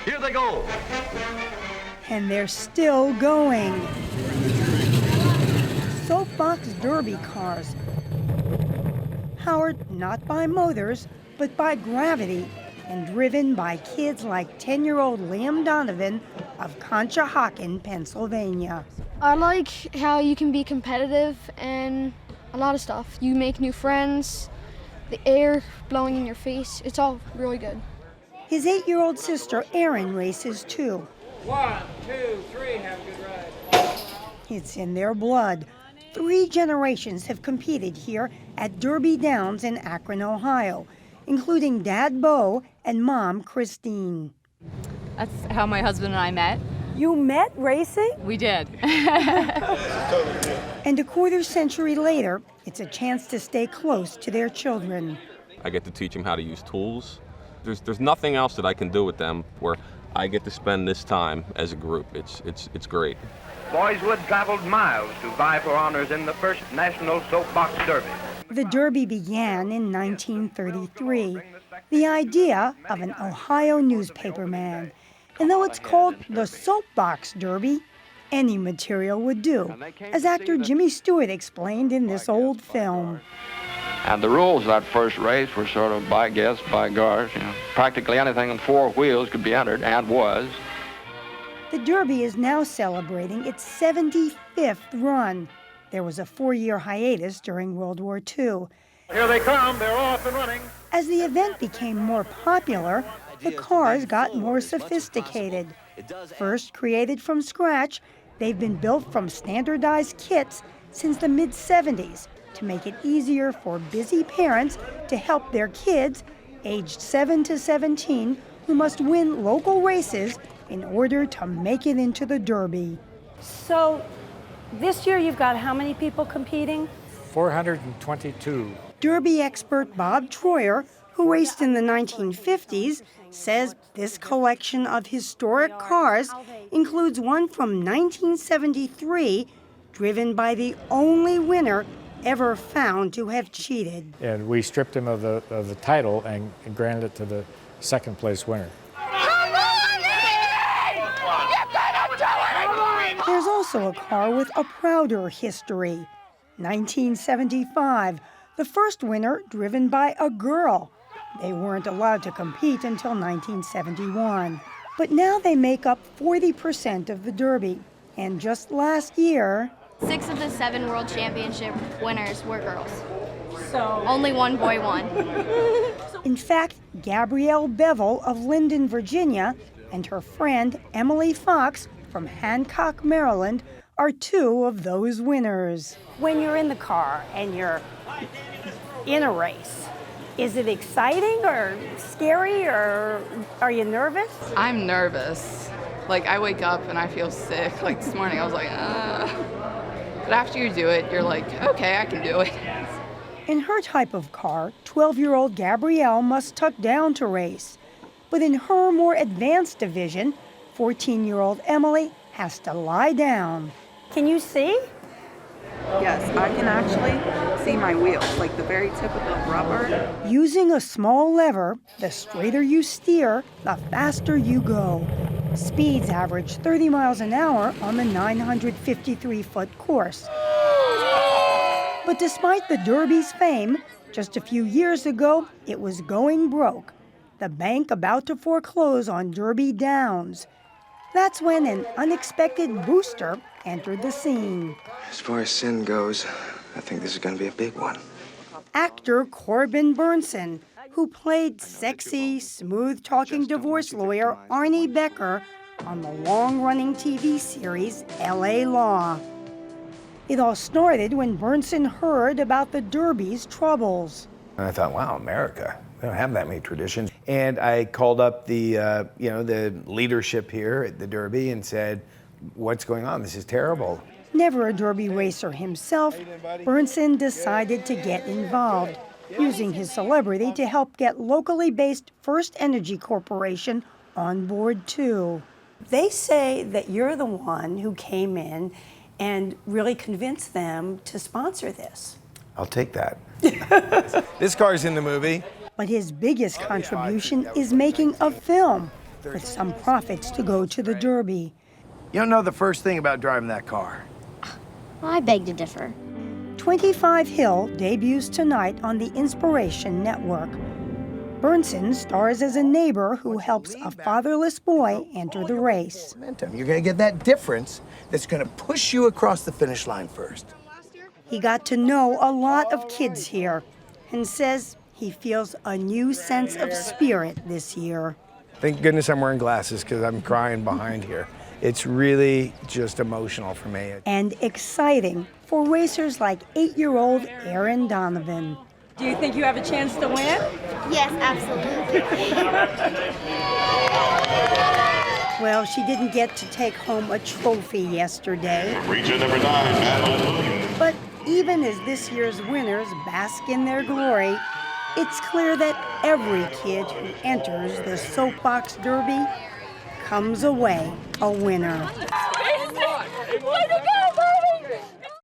Here they go. And they're still going. Soapbox derby cars, powered not by motors, but by gravity, and driven by kids like 10-year-old Liam Donovan of Conshohocken, Pennsylvania. I like how you can be competitive and a lot of stuff. You make new friends, the air blowing in your face, it's all really good. His 8-year-old sister, Erin, races too. 1, 2, 3, have a good ride. It's in their blood. 3 generations have competed here at Derby Downs in Akron, Ohio, including Dad Bo and Mom Christine. That's how my husband and I met. You met racing? We did. And a quarter century later, it's a chance to stay close to their children. I get to teach them how to use tools. There's nothing else that I can do with them where I get to spend this time as a group. It's great. Boyswood traveled miles to vie for honors in the first National Soapbox Derby. The Derby began in 1933, the idea of an Ohio newspaperman. And though it's called the Soapbox Derby, any material would do, as actor Jimmy Stewart explained in this old film. And the rules of that first race were sort of by guess, by guess. Practically anything on 4 wheels could be entered, and was. The Derby is now celebrating its 75th run. There was a 4-year hiatus during World War II. Here they come, they're off and running. As the event became more popular, the cars got more sophisticated. First created from scratch, they've been built from standardized kits since the mid-70s to make it easier for busy parents to help their kids, aged 7 to 17, who must win local races in order to make it into the Derby. So this year you've got how many people competing? 422. Derby expert Bob Troyer, who raced in the 1950s, says this collection of historic cars includes one from 1973, driven by the only winner ever found to have cheated. And we stripped him of the title and granted it to the second place winner. There's also a car with a prouder history. 1975, the first winner driven by a girl. They weren't allowed to compete until 1971. But now they make up 40% of the Derby. And just last year, 6 of the 7 World Championship winners were girls. So Only one boy won. in fact, Gabrielle Bevel of Linden, Virginia, and her friend Emily Fox from Hancock, Maryland, are 2 of those winners. when you're in the car and you're in a race, is it exciting or scary or are you nervous? I'm nervous. Like, I wake up and I feel sick. Like this morning I was like, But after you do it, you're like, okay, I can do it. In her type of car, 12-year-old Gabrielle must tuck down to race. But in her more advanced division, 14-year-old Emily has to lie down. Can you see? Yes, I can actually see my wheels, like the very tip of the rubber. Using a small lever, the straighter you steer, the faster you go. Speeds average 30 miles an hour on the 953-foot course. But despite the Derby's fame, just a few years ago, it was going broke. The bank about to foreclose on Derby Downs. That's when an unexpected booster entered the scene. As far as sin goes, I think this is going to be a big one. Actor Corbin Burnson, who played sexy, smooth-talking divorce lawyer Arnie Becker on the long-running TV series L.A. Law. It all started when Burnson heard about the Derby's troubles. And I thought, wow, America, they don't have that many traditions. And I called up the, the leadership here at the Derby and said, what's going on? This is terrible. Never a Derby racer himself, Burnson decided to get involved, using his celebrity to help get locally based First Energy Corporation on board too. They say that you're the one who came in and really convinced them to sponsor this. I'll take that. This car's in the movie. But his biggest contribution is making a film. with some profits to go to the Derby. You don't know the first thing about driving that car. I beg to differ. 25 Hill debuts tonight on the Inspiration Network. Burnson stars as a neighbor who helps a fatherless boy enter the race. You're going to get that difference that's going to push you across the finish line first. He got to know a lot of kids here and says he feels a new sense of spirit this year. Thank goodness I'm wearing glasses because I'm crying behind here. It's really just emotional for me. And exciting for racers like 8-year-old Erin Donovan. Do you think you have a chance to win? Yes, absolutely. Well, she didn't get to take home a trophy yesterday. Region number 9, Madeline. But even as this year's winners bask in their glory, it's clear that every kid who enters the Soapbox Derby comes away a winner.